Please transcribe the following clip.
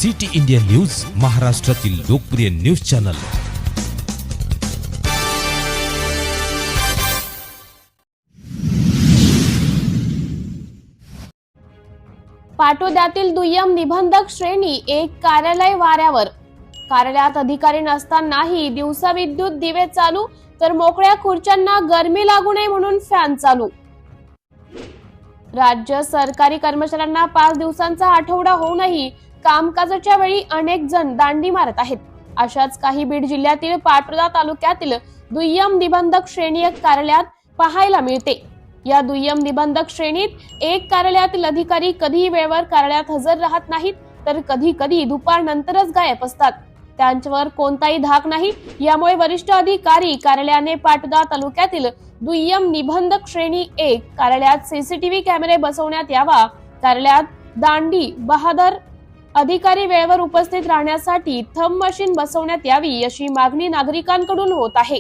City India news, महाराष्ट्रातील लोकप्रिय news channel. पाटोद्यातील दुय्यम निबंधक श्रेणी 1 कार्यालय वाऱ्यावर। कार्यालयात अधिकारी नसतानाही दिवसा विद्युत दिवे चालू, तर मोकळ्या खुर्च्यांना गरमी लागू नये म्हणून फॅन चालू। राज्य सरकारी कर्मचाऱ्यांना 5 दिवसांचा आठवडा होऊनही कामकाजाच्या वेळी अनेक जण दांडी मारत आहेत। अशाच काही बीड जिल्ह्यातील पाटोदा तालुक्यातील दुय्यम निबंधक श्रेणी 1 कार्यालयात पाहायला मिळते। या दुय्यम निबंधक श्रेणीत 1 कार्यालयातील अधिकारी कधीही वेळेवर कार्यालयात हजर राहत नाहीत, तर कधी कधी दुपारनंतरच गायब असतात। त्यांच्यावर कोणताही धाक नाही। यामुळे वरिष्ठ अधिकारी कार्यालयाने पाटोदा तालुक्यातील दुय्यम निबंधक श्रेणी 1 कार्यालयात सीसीटीव्ही कॅमेरे बसवण्यात यावा। कार्यालयात दांडी बहादर अधिकारी वेळेवर उपस्थित राहण्यासाठी थंब मशीन बसवण्यात यावी, अशी मागणी नागरिकांकडून होत आहे।